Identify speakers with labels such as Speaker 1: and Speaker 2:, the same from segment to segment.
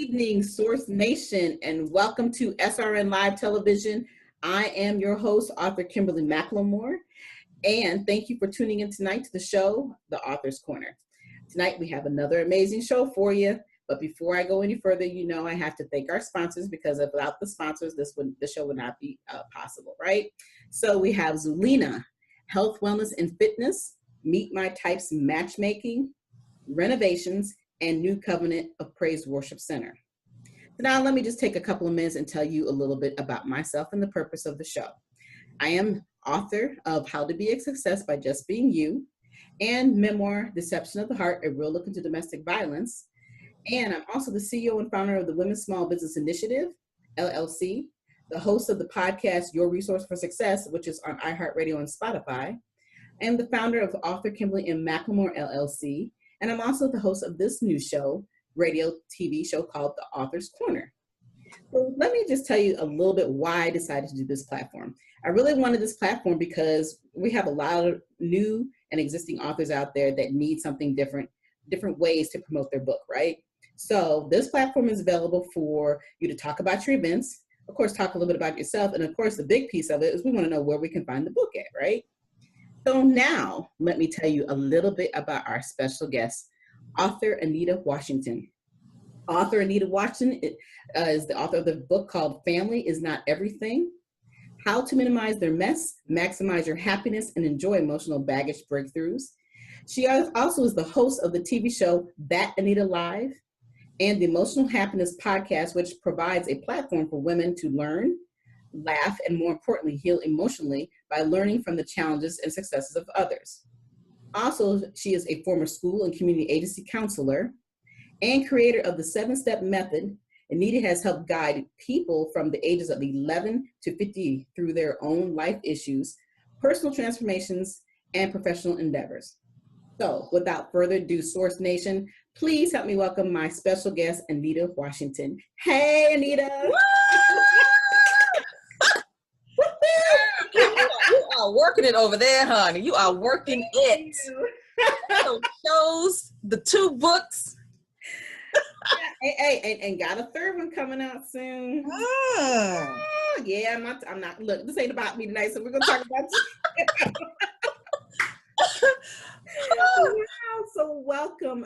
Speaker 1: Evening, Source Nation, and welcome to SRN Live Television. I am your host, Author Kimberly McLemore, and thank you for tuning in tonight to the show, The Author's Corner. Tonight we have another amazing show for you, but before I go any further, you know I have to thank our sponsors, because without the sponsors, the show would not be possible, right? So we have Zulina, Health, Wellness, and Fitness, Meet My Types Matchmaking, Renovations, and New Covenant of Praise Worship Center. So now let me just take a couple of minutes and tell you a little bit about myself and the purpose of the show. I am author of How to Be a Success by Just Being You, and memoir, Deception of the Heart, A Real Look into Domestic Violence. And I'm also the CEO and founder of the Women's Small Business Initiative, LLC, the host of the podcast, Your Resource for Success, which is on iHeartRadio and Spotify, and the founder of Author Kimberly and McLemore, LLC. And I'm also the host of this new show, radio TV show called The Author's Corner. So let me just tell you a little bit why I decided to do this platform. I really wanted this platform because we have a lot of new and existing authors out there that need something different ways to promote their book, right? So this platform is available for you to talk about your events, of course, talk a little bit about yourself, and of course, the big piece of it is we want to know where we can find the book at, right? So now, let me tell you a little bit about our special guest, Author Anita Washington. Author Anita Washington is the author of the book called Family is Not Everything: How to Minimize Their Mess, Maximize Your Happiness, and Enjoy Emotional Baggage Breakthroughs. She also is the host of the TV show That Anita Live and the Emotional Happiness Podcast, which provides a platform for women to learn, laugh, and more importantly, heal emotionally by learning from the challenges and successes of others. Also, she is a former school and community agency counselor and creator of the 7-Step Method. Anita has helped guide people from the ages of 11 to 50 through their own life issues, personal transformations, and professional endeavors. So without further ado, Source Nation, please help me welcome my special guest, Anita Washington. Hey, Anita.
Speaker 2: You are working it over there, honey. You are working it. So shows, the 2 books.
Speaker 1: Hey, and got a 3rd one coming out soon. Oh, yeah, I'm not, look, this ain't about me tonight, so we're going to talk about you. Wow, so welcome.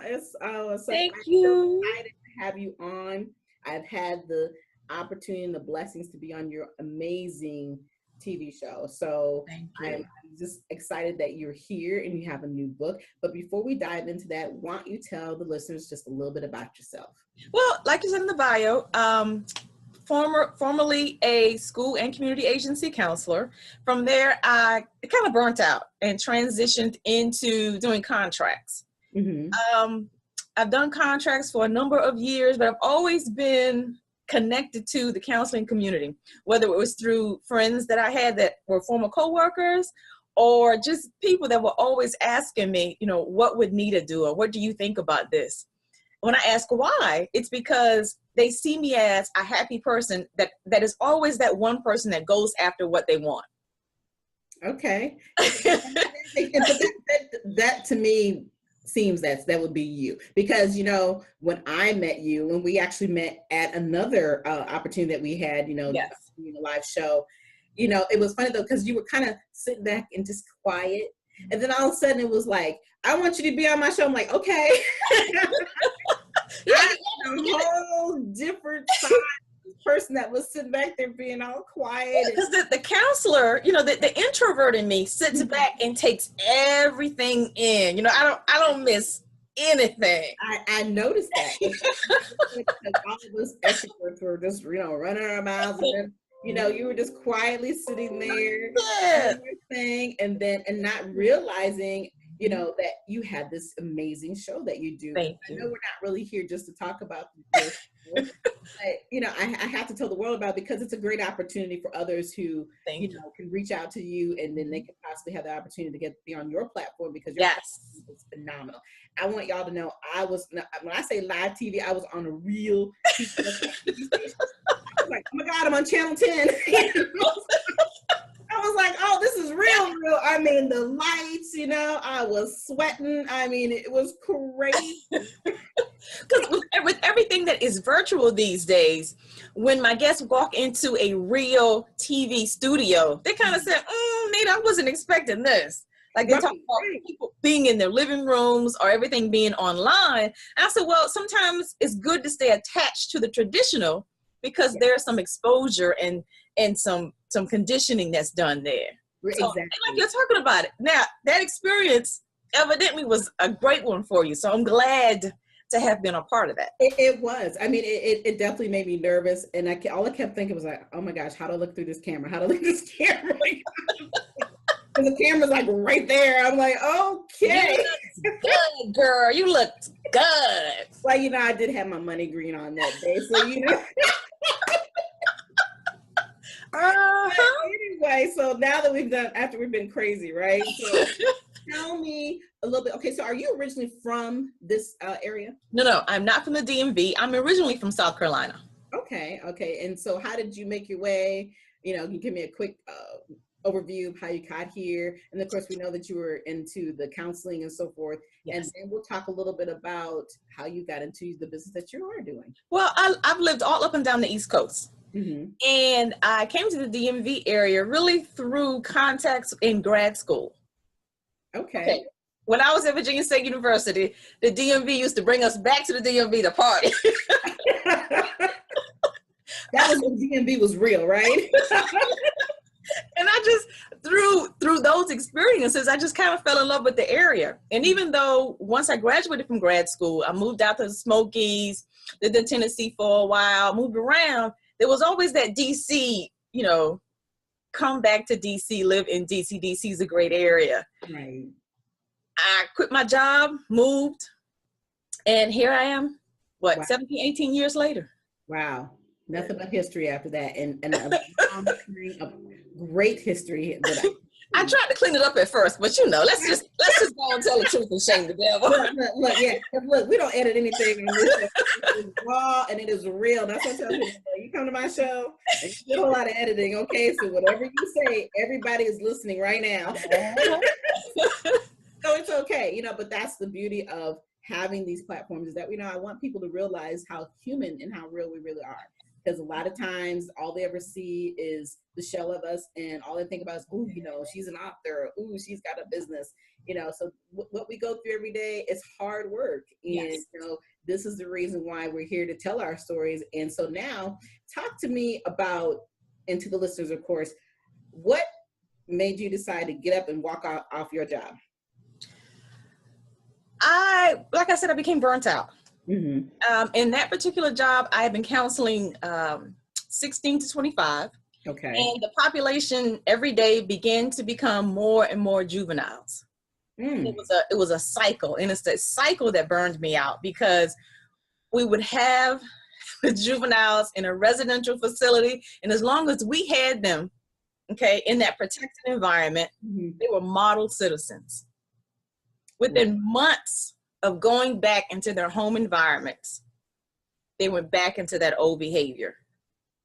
Speaker 2: Thank you.
Speaker 1: I'm excited to have you on. I've had the opportunity and the blessings to be on your amazing TV show. So I'm just excited that you're here and you have a new book. But before we dive into that, why don't you tell the listeners just a little bit about yourself?
Speaker 2: Well, like you said in the bio, formerly a school and community agency counselor. From there, I kind of burnt out and transitioned into doing contracts. Mm-hmm. I've done contracts for a number of years, but I've always been connected to the counseling community, whether it was through friends that I had that were former coworkers, or just people that were always asking me, you know, what would Nita do, or what do you think about this? When I ask why, it's because they see me as a happy person that is always that one person that goes after what they want.
Speaker 1: Okay. that to me seems that would be you, because, you know, when I met you, when we actually met at another opportunity that we had, you know,
Speaker 2: yes,
Speaker 1: a live show, you know, it was funny though, because you were kind of sitting back and just quiet. And then all of a sudden it was like, I want you to be on my show. I'm like, okay. Yeah, a whole different side person that was sitting back there being all quiet.
Speaker 2: Because the counselor, you know, the introvert in me sits back and takes everything in. You know, I don't miss anything.
Speaker 1: I noticed that. All of us extroverts were just, you know, running our mouths, and then, you know, you were just quietly sitting there, doing and not realizing, you know, that you had this amazing show that you do.
Speaker 2: Thank you.
Speaker 1: I know we're not really here just to talk about this, but, you know, I have to tell the world about it because it's a great opportunity for others who, you know, can reach out to you, and then they can possibly have the opportunity to be on your platform, because your platform is phenomenal. I want y'all to know when I say live TV, I was on a real TV station. I was like, oh my God, I'm on Channel 10. I was like, oh, this is real. I mean, the lights, you know, I was sweating. I mean, it was crazy.
Speaker 2: Because with everything that is virtual these days, when my guests walk into a real TV studio, they kind of say, Nate, I wasn't expecting this. Like they talk about people being in their living rooms or everything being online. And I said, well, sometimes it's good to stay attached to the traditional because there's some exposure and some conditioning that's done there. So,
Speaker 1: Exactly.
Speaker 2: like you're talking about it. Now, that experience evidently was a great one for you. So I'm glad to have been a part of that.
Speaker 1: It was. I mean, it definitely made me nervous. And all I kept thinking was like, oh my gosh, how to look through this camera? How to look through this camera? And the camera's like right there. I'm like, okay.
Speaker 2: You looked good, girl. You looked good.
Speaker 1: Well, you know, I did have my money green on that day. So, you know. Anyway, so now that after we've been crazy, right? So tell me a little bit. Okay, so are you originally from this area?
Speaker 2: No, I'm not from the DMV. I'm originally from South Carolina.
Speaker 1: Okay. And so how did you make your way? You know, can you give me a quick overview of how you got here? And of course, we know that you were into the counseling and so forth. Yes. And then we'll talk a little bit about how you got into the business that you are doing.
Speaker 2: Well, I've lived all up and down the East Coast.
Speaker 1: Mm-hmm.
Speaker 2: And I came to the DMV area really through contacts in grad school.
Speaker 1: Okay.
Speaker 2: When I was at Virginia State University, the DMV used to bring us back to the DMV to party.
Speaker 1: That was when DMV was real, right?
Speaker 2: And I just, through those experiences, I just kind of fell in love with the area. And even though once I graduated from grad school, I moved out to the Smokies, lived in Tennessee for a while, moved around, there was always that DC, you know, come back to DC, live in DC. DC is a great area.
Speaker 1: Right.
Speaker 2: I quit my job, moved, and here I am, 17, 18 years later.
Speaker 1: Wow. Nothing but history after that. And a great history.
Speaker 2: I tried to clean it up at first, but you know, let's just go and tell the truth and shame the devil.
Speaker 1: Look, we don't edit anything in this. It is raw and it is real. That's what I tell people. You come to my show and you do a lot of editing, okay? So whatever you say, everybody is listening right now. So it's okay, you know, but that's the beauty of having these platforms is that, you know, I want people to realize how human and how real we really are. Because a lot of times all they ever see is the shell of us and all they think about is, ooh, you know, she's an author, ooh, she's got a business, you know, so what we go through every day is hard work. And,
Speaker 2: yes.
Speaker 1: You know, this is the reason why we're here to tell our stories. And so now talk to me about, and to the listeners, of course, what made you decide to get up and walk off your job?
Speaker 2: Like I said, I became burnt out.
Speaker 1: Mm-hmm.
Speaker 2: In that particular job, I had been counseling 16 to 25.
Speaker 1: Okay.
Speaker 2: And the population every day began to become more and more juveniles.
Speaker 1: Mm.
Speaker 2: It was a cycle, and it's that cycle that burned me out because we would have the juveniles in a residential facility, and as long as we had them, okay, in that protected environment,
Speaker 1: mm-hmm.
Speaker 2: they were model citizens. Within months of going back into their home environments, they went back into that old behavior.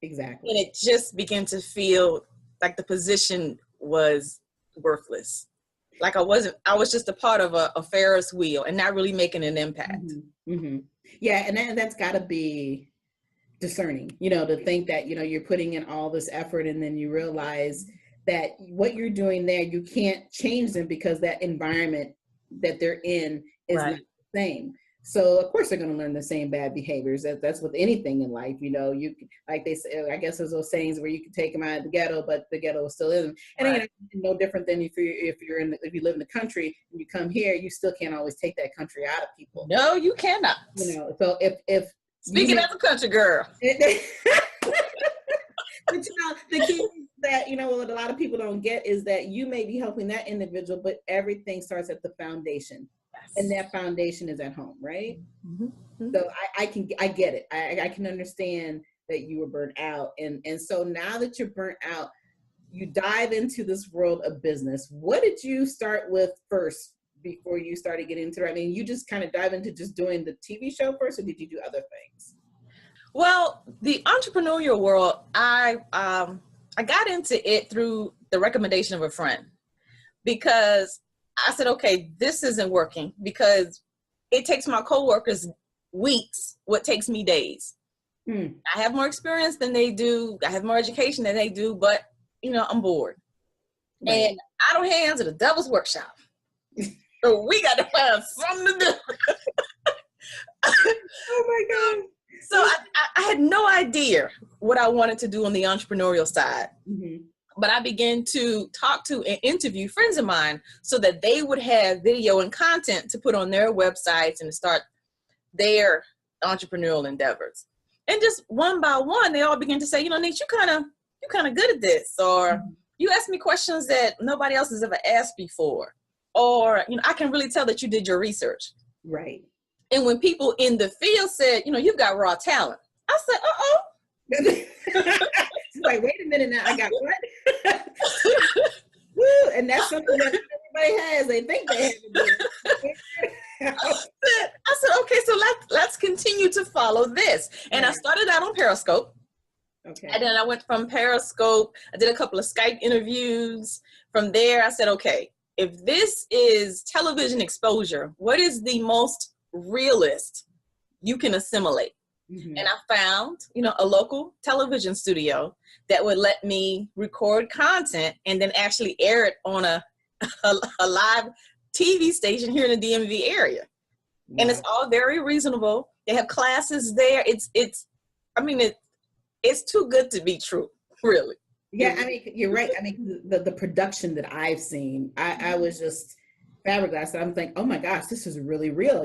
Speaker 1: Exactly.
Speaker 2: And it just began to feel like the position was worthless. Like I was just a part of a Ferris wheel and not really making an impact.
Speaker 1: Mm-hmm. Mm-hmm. Yeah, and that's got to be discerning, you know, to think that, you know, you're putting in all this effort and then you realize that what you're doing there, you can't change them because that environment that they're in is
Speaker 2: right.
Speaker 1: not the same. So of course they're going to learn the same bad behaviors. That's with anything in life, you know. You like they say, I guess there's those sayings where you can take them out of the ghetto, but the ghetto is still in them. And right. You know, no different than if you live in the country and you come here, you still can't always take that country out of people.
Speaker 2: No, you cannot.
Speaker 1: You know, so if
Speaker 2: speaking as a country girl.
Speaker 1: But you know, the key that, you know, what a lot of people don't get is that you may be helping that individual, but everything starts at the foundation. Yes. And that foundation is at home, right? Mm-hmm. So I get it. I can understand that you were burnt out. And so now that you're burnt out, you dive into this world of business. What did you start with first before you started getting into it? I mean, you just kind of dive into just doing the TV show first, or did you do other things?
Speaker 2: Well, the entrepreneurial world, I got into it through the recommendation of a friend, because I said, okay, this isn't working, because it takes my coworkers weeks what takes me days. I have more experience than they do. I have more education than they do, but I'm bored. Right. And idle hands are the devil's workshop. So we got to find something to do.
Speaker 1: Oh my God.
Speaker 2: So I had no idea what I wanted to do on the entrepreneurial side. But I began to talk to and interview friends of mine so that they would have video and content to put on their websites and to start their entrepreneurial endeavors. And just one by one, they all began to say, Nate, you're kind of good at this, or you ask me questions that nobody else has ever asked before, or I can really tell that you did your research.
Speaker 1: Right.
Speaker 2: And when people in the field said, you've got raw talent, I said,
Speaker 1: It's like, wait a minute now, I got what? Woo, and that's something that everybody has. They think they have it.
Speaker 2: I said, okay, so let's continue to follow this. And I started out on Periscope. Okay. And then I went from Periscope. I did a couple of Skype interviews. From there, I said, okay, if this is television exposure, what is the most realist you can assimilate? And I found, a local television studio that would let me record content and then actually air it on a live TV station here in the DMV area. Wow. And it's all very reasonable. They have classes there. It's too good to be true, really.
Speaker 1: Yeah, I mean, you're right. I mean, the production that I've seen, I was just flabbergasted. I'm thinking, oh my gosh, this is really real.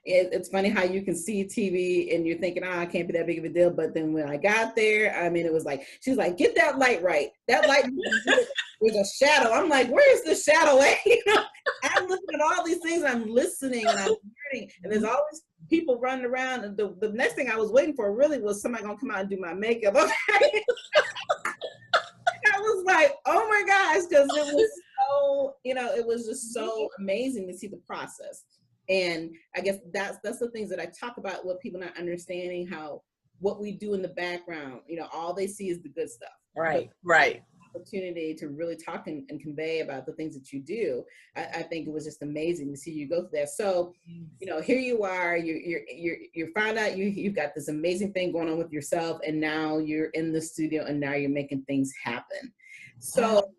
Speaker 1: It's funny how you can see TV and you're thinking, it can't be that big of a deal. But then when I got there, I mean, it was like, she's like, get that light right. That light was a shadow. I'm like, where is the shadow at? I'm looking at all these things. I'm listening and I'm learning. And there's always people running around. And the next thing I was waiting for really was somebody gonna come out and do my makeup. Okay. I was like, oh my gosh, because it was so, it was just so amazing to see the process. And I guess that's the things that I talk about, what people not understanding, how what we do in the background, all they see is the good stuff.
Speaker 2: Right, right.
Speaker 1: Opportunity to really talk and convey about the things that you do. I think it was just amazing to see you go through that. So, here you are, you found out you've got this amazing thing going on with yourself, and now you're in the studio and now you're making things happen. So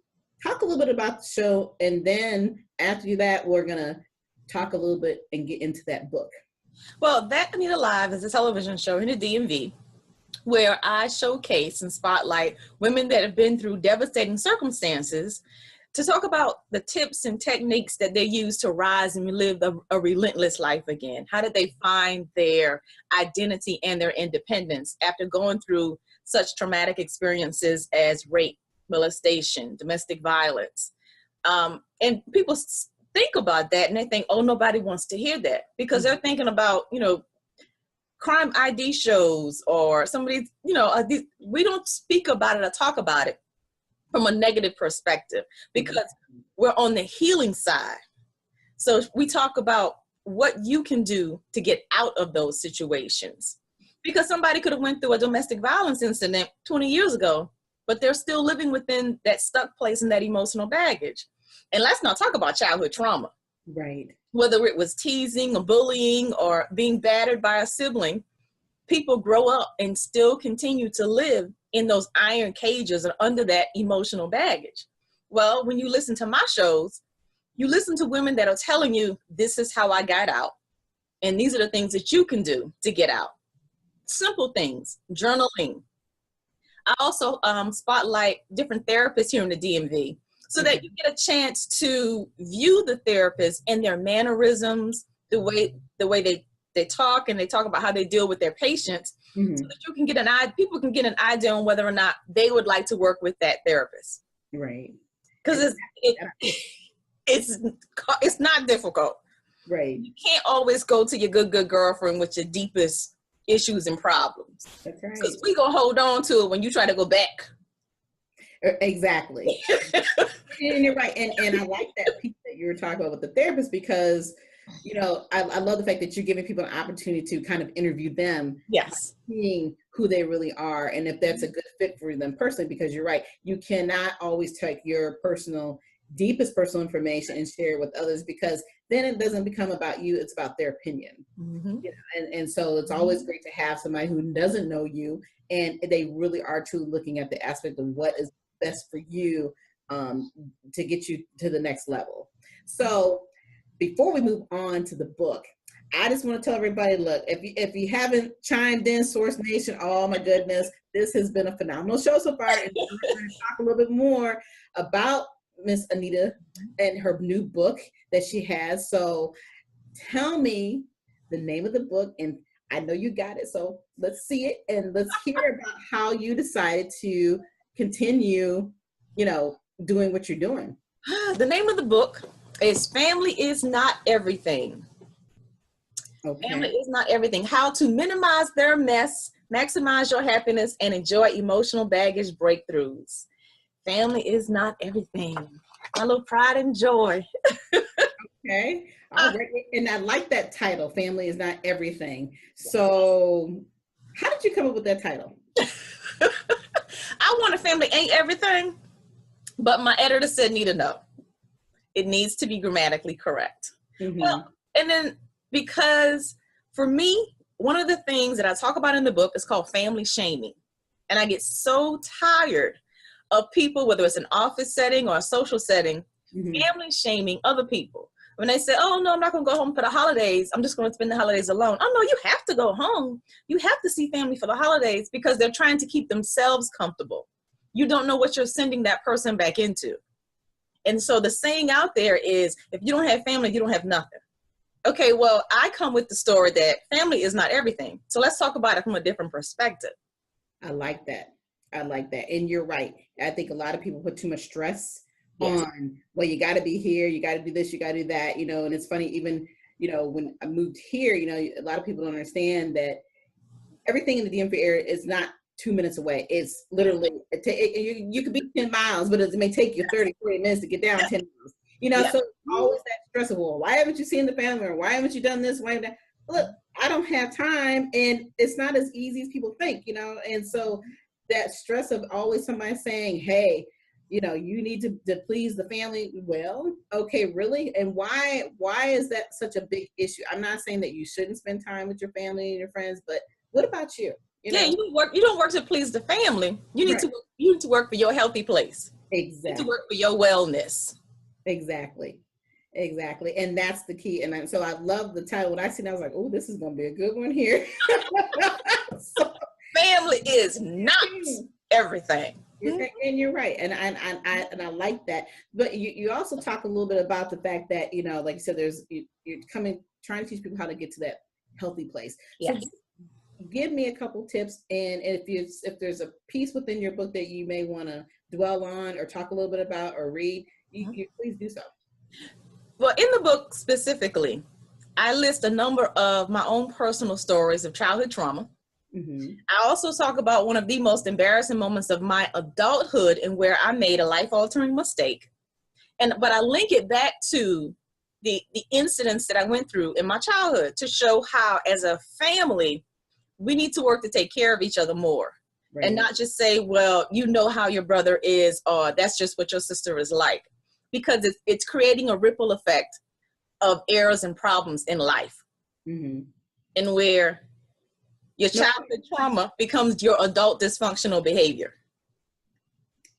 Speaker 1: talk a little bit about the show, and then after that, we're gonna talk a little bit and get into that book.
Speaker 2: Well, That Anita Live is a television show in the DMV where I showcase and spotlight women that have been through devastating circumstances to talk about the tips and techniques that they use to rise and live a relentless life again. How did they find their identity and their independence after going through such traumatic experiences as rape, molestation, domestic violence? And people think about that and they think, oh, nobody wants to hear that, because they're thinking about, crime ID shows or somebody, we don't speak about it or talk about it from a negative perspective, because we're on the healing side. So we talk about what you can do to get out of those situations, because somebody could have went through a domestic violence incident 20 years ago, but they're still living within that stuck place and that emotional baggage. And let's not talk about childhood trauma.
Speaker 1: Right.
Speaker 2: Whether it was teasing or bullying or being battered by a sibling, people grow up and still continue to live in those iron cages or under that emotional baggage. Well, when you listen to my shows, you listen to women that are telling you, this is how I got out, and these are the things that you can do to get out. Simple things, journaling. I also spotlight different therapists here in the DMV, so that you get a chance to view the therapist and their mannerisms, the way they talk, and they talk about how they deal with their patients, so that you can get people can get an idea on whether or not they would like to work with that therapist.
Speaker 1: Right.
Speaker 2: Because it's not difficult.
Speaker 1: Right.
Speaker 2: You can't always go to your good girlfriend with your deepest issues and problems.
Speaker 1: That's right.
Speaker 2: Because we gonna hold on to it when you try to go back.
Speaker 1: Exactly. And you're right. And I like that piece that you were talking about with the therapist, because I love the fact that you're giving people an opportunity to kind of interview them.
Speaker 2: Yes.
Speaker 1: Seeing who they really are and if that's a good fit for them personally, because you're right. You cannot always take your deepest personal information and share it with others, because then it doesn't become about you. It's about their opinion. And so it's always great to have somebody who doesn't know you and they really are truly looking at the aspect of what is best for you to get you to the next level. So before we move on to the book, I just want to tell everybody, look, if you haven't chimed in, Source Nation, oh my goodness, this has been a phenomenal show so far. And we're going to talk a little bit more about Miss Anita and her new book that she has. So tell me the name of the book, and I know you got it, so let's see it and let's hear about how you decided to continue, doing what you're doing.
Speaker 2: The name of the book is Family is Not Everything.
Speaker 1: Okay.
Speaker 2: Family is not everything. How to minimize their mess, maximize your happiness, and enjoy emotional baggage breakthroughs. Family is not everything. My little pride and joy.
Speaker 1: Okay. All right. And I like that title, Family is Not Everything. So how did you come up with that title?
Speaker 2: I want a family ain't everything, but my editor said, Nita, no. It needs to be grammatically correct. Well, and then because for me, one of the things that I talk about in the book is called family shaming. And I get so tired of people, whether it's an office setting or a social setting, family shaming other people. When they say, oh, no, I'm not going to go home for the holidays. I'm just going to spend the holidays alone. Oh, no, you have to go home. You have to see family for the holidays because they're trying to keep themselves comfortable. You don't know what you're sending that person back into. And so the saying out there is, if you don't have family, you don't have nothing. Okay, well, I come with the story that family is not everything. So let's talk about it from a different perspective.
Speaker 1: I like that. And you're right. I think a lot of people put too much stress on, well, you got to be here, you got to do this, you got to do that, and it's funny, even, when I moved here, a lot of people don't understand that everything in the DMV area is not 2 minutes away. It's literally, you could be 10 miles, but it may take you 30, 40 minutes to get down 10 miles. So it's always that stress of, well, why haven't you seen the family, or why haven't you done this? Why haven't Look, I don't have time, and it's not as easy as people think, and so that stress of always somebody saying, hey, you need to please the family. Well, okay, really? And why is that such a big issue? I'm not saying that you shouldn't spend time with your family and your friends, but what about you? You
Speaker 2: don't work to please the family. You need to work for your healthy place.
Speaker 1: Exactly.
Speaker 2: You need to work for your wellness.
Speaker 1: Exactly. And that's the key. And so I love the title. When I seen it, I was like, oh, this is going to be a good one here.
Speaker 2: Family is not everything.
Speaker 1: And you're right. And I like that. But you also talk a little bit about the fact that, like you said, you're trying to teach people how to get to that healthy place.
Speaker 2: Yes.
Speaker 1: So give me a couple tips. And if there's a piece within your book that you may want to dwell on or talk a little bit about or read, you please do so.
Speaker 2: Well, in the book specifically, I list a number of my own personal stories of childhood trauma. I also talk about one of the most embarrassing moments of my adulthood and where I made a life-altering mistake. But I link it back to the incidents that I went through in my childhood to show how, as a family, we need to work to take care of each other more. Right. And not just say, well, how your brother is, or that's just what your sister is like. Because it's creating a ripple effect of errors and problems in life. And where your childhood trauma becomes your adult dysfunctional behavior.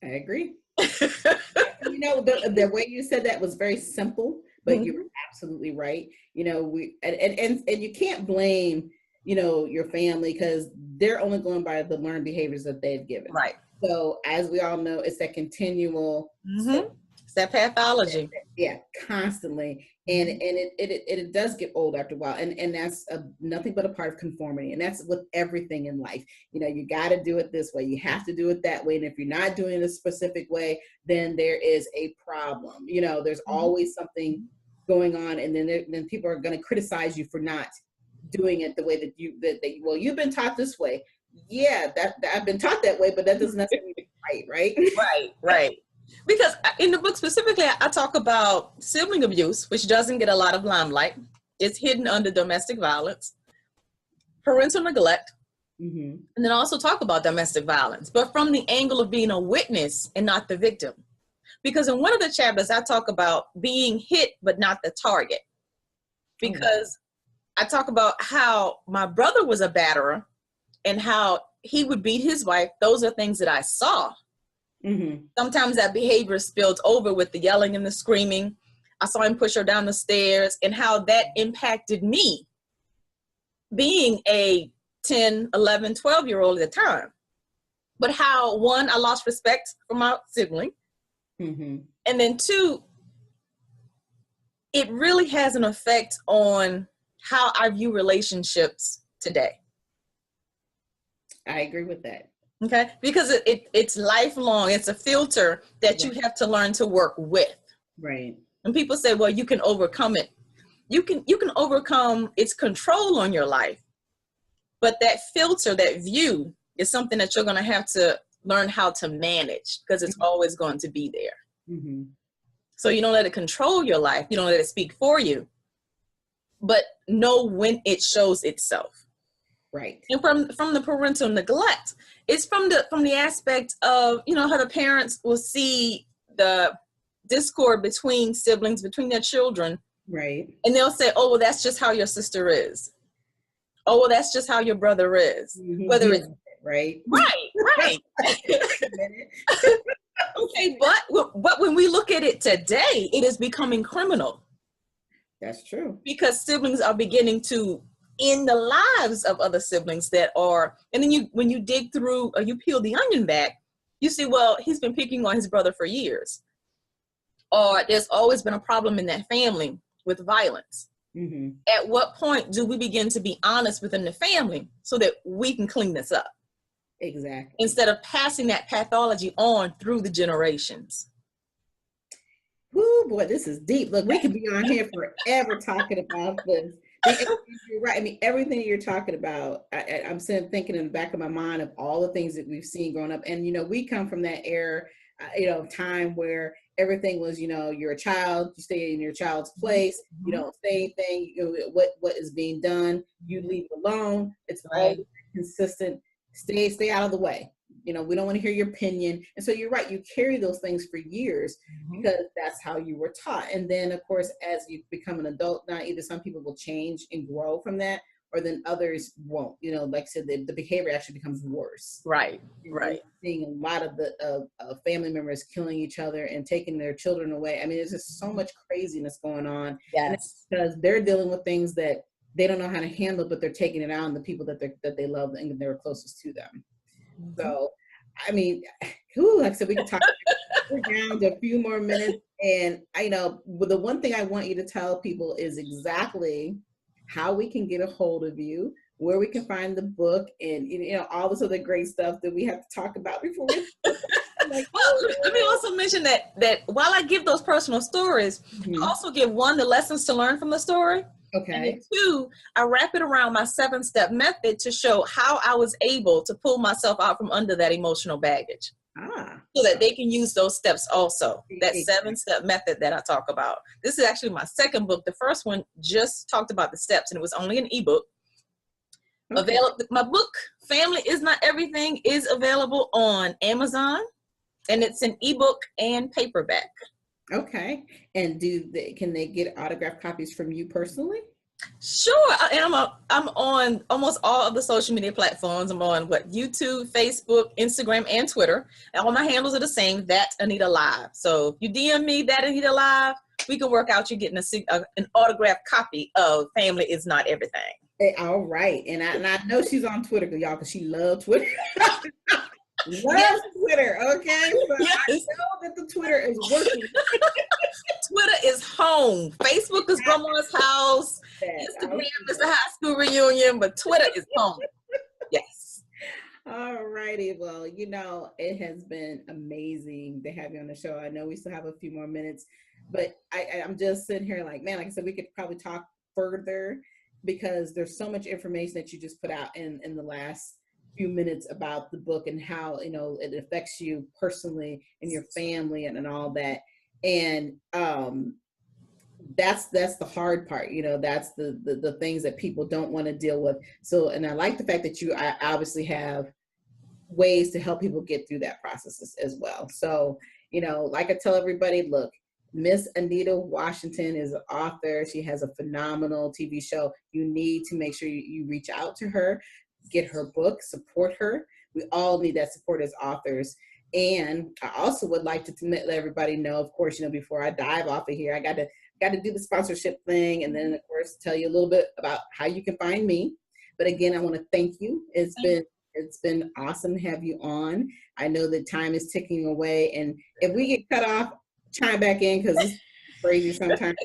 Speaker 1: I agree. The way you said that was very simple, but you were absolutely right. And you can't blame, your family, because they're only going by the learned behaviors that they've given. Right. So as we all know, it's that continual
Speaker 2: it's that pathology.
Speaker 1: Yeah, constantly. And it does get old after a while. And that's nothing but a part of conformity. And that's with everything in life. You got to do it this way. You have to do it that way. And if you're not doing it a specific way, then there is a problem. There's always something going on. And then people are going to criticize you for not doing it the way that you've been taught this way. Yeah, that I've been taught that way, but that doesn't necessarily mean right?
Speaker 2: Right. Because in the book specifically, I talk about sibling abuse, which doesn't get a lot of limelight. It's hidden under domestic violence, parental neglect, and then also talk about domestic violence, but from the angle of being a witness and not the victim. Because in one of the chapters, I talk about being hit, but not the target. Because I talk about how my brother was a batterer and how he would beat his wife. Those are things that I saw. Sometimes that behavior spilled over with the yelling and the screaming. I saw him push her down the stairs, and how that impacted me being a 10, 11, 12-year-old at the time. But how, one, I lost respect for my sibling. And then two, it really has an effect on how I view relationships today.
Speaker 1: I agree with that.
Speaker 2: Okay, because it's lifelong. It's a filter that you have to learn to work with.
Speaker 1: Right.
Speaker 2: And people say, well, you can overcome it. You can overcome its control on your life. But that filter, that view, is something that you're going to have to learn how to manage, because it's always going to be there. So you don't let it control your life. You don't let it speak for you. But know when it shows itself.
Speaker 1: Right.
Speaker 2: And from the parental neglect, it's from the aspect of, how the parents will see the discord between siblings, between their children.
Speaker 1: Right.
Speaker 2: And they'll say, oh, well, that's just how your sister is. Oh, well, that's just how your brother is. Whether it's
Speaker 1: right.
Speaker 2: Right. Okay, but when we look at it today, it is becoming criminal.
Speaker 1: That's true.
Speaker 2: Because siblings are beginning to end the lives of other siblings that are, and then when you dig through or you peel the onion back, you see, well, he's been picking on his brother for years. Or there's always been a problem in that family with violence. At what point do we begin to be honest within the family so that we can clean this up?
Speaker 1: Exactly. Instead
Speaker 2: of passing that pathology on through the generations.
Speaker 1: Woo, boy, this is deep. Look, we could be on here forever talking about this. You're right. I mean, everything you're talking about, I'm sitting thinking in the back of my mind of all the things that we've seen growing up. And, we come from that era, time where everything was, you're a child, you stay in your child's place, you don't say anything, what is being done, you leave it alone. It's all consistent. Stay out of the way. We don't want to hear your opinion. And so you're right, you carry those things for years because that's how you were taught. And then, of course, as you become an adult now, either some people will change and grow from that, or then others won't. Like I said, the behavior actually becomes worse.
Speaker 2: Right.
Speaker 1: Seeing a lot of the family members killing each other and taking their children away. I mean, there's just so much craziness going on.
Speaker 2: Yes.
Speaker 1: Because they're dealing with things that they don't know how to handle, but they're taking it out on the people that they love and they're closest to them. So, I mean, like I said, we can talk down to a few more minutes. And the one thing I want you to tell people is exactly how we can get a hold of you, where we can find the book, and all this other great stuff that we have to talk about before we.
Speaker 2: Well, let me also mention that while I give those personal stories, I also give one, the lessons to learn from the story.
Speaker 1: Okay.
Speaker 2: And two, I wrap it around my 7-step method to show how I was able to pull myself out from under that emotional baggage. So that they can use those steps also. That 7-step method that I talk about. This is actually my second book. The first one just talked about the steps, and it was only an ebook. Okay. My book, Family Is Not Everything, is available on Amazon, and it's an ebook and paperback.
Speaker 1: Okay. And can they get autographed copies from you personally?
Speaker 2: Sure. And I'm on almost all of the social media platforms. I'm on YouTube, Facebook, Instagram, and Twitter. And all my handles are the same, that Anita Live. So if you DM me, that Anita Live, we can work out you getting an autographed copy of Family Is Not Everything.
Speaker 1: Hey, all right. And I know she's on Twitter, y'all, because she loves Twitter. Loves Twitter, okay? So yes. I know that the Twitter is working.
Speaker 2: Twitter is home. Facebook is Grandma's house. Instagram is the high school reunion, but Twitter is home. Yes.
Speaker 1: All righty. Well, it has been amazing to have you on the show. I know we still have a few more minutes, but I'm just sitting here like I said, we could probably talk further because there's so much information that you just put out in the last few minutes about the book and how it affects you personally and your family and all that. And that's the hard part, you know, that's the things that people don't want to deal with. So, and I like the fact that I obviously have ways to help people get through that process as well. So, you know, like I tell everybody, look, Miss Anita Washington is an author. She has a phenomenal TV show. You need to make sure you reach out to her, get her book, support her. We all need that support as authors. And I also would like to let everybody know, of course, you know, before I dive off of here, I got to do the sponsorship thing, and then of course tell you a little bit about how you can find me. But again, I want to thank you. It's been awesome to have you on. I know that time is ticking away, and if we get cut off, chime back in because it's crazy sometimes.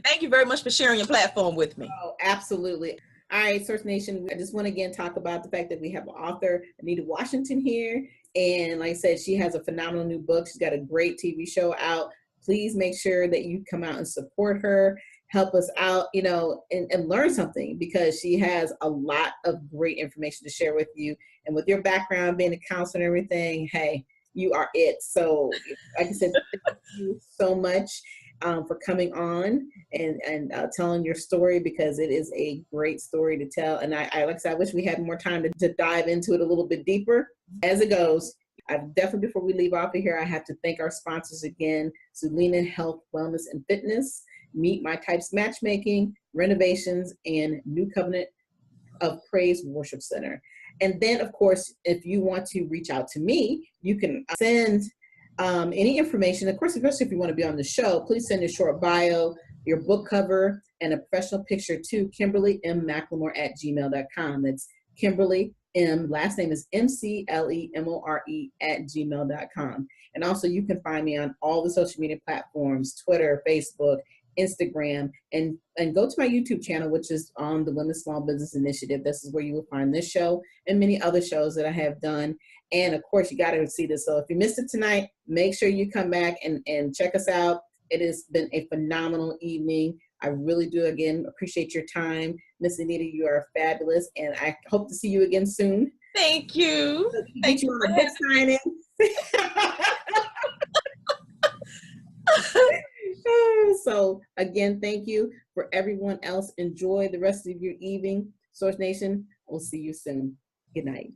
Speaker 2: Thank you very much for sharing your platform with me.
Speaker 1: Oh, absolutely. All right, Source Nation, I just want to again talk about the fact that we have author Anita Washington here. And like I said, she has a phenomenal new book. She's got a great TV show out. Please make sure that you come out and support her, help us out, you know, and learn something, because she has a lot of great information to share with you. And with your background, being a counselor and everything, hey, you are it. So like I said, thank you so much for coming on and telling your story, because it is a great story to tell. And like I said, I wish we had more time to dive into it a little bit deeper. As it goes, I've definitely, before we leave off of here, I have to thank our sponsors again: Zulina Health, Wellness, and Fitness, Meet My Types Matchmaking, Renovations, and New Covenant of Praise Worship Center. And then, of course, if you want to reach out to me, you can send any information. Of course, especially if you want to be on the show, please send your short bio, your book cover, and a professional picture to KimberlyMMclemore@gmail.com. That's Kimberly M, last name is McLemore@gmail.com. And also you can find me on all the social media platforms: Twitter, Facebook, Instagram, and go to my YouTube channel, which is on the Women's Small Business Initiative. This is where you will find this show and many other shows that I have done. And of course, you got to see this. So if you missed it tonight, make sure you come back and check us out. It has been a phenomenal evening. I really do, again, appreciate your time. Miss Anita, you are fabulous, and I hope to see you again soon.
Speaker 2: Thank you.
Speaker 1: Thank you on a book signing. So again, thank you. For everyone else, enjoy the rest of your evening. Source Nation, we'll see you soon. Good night.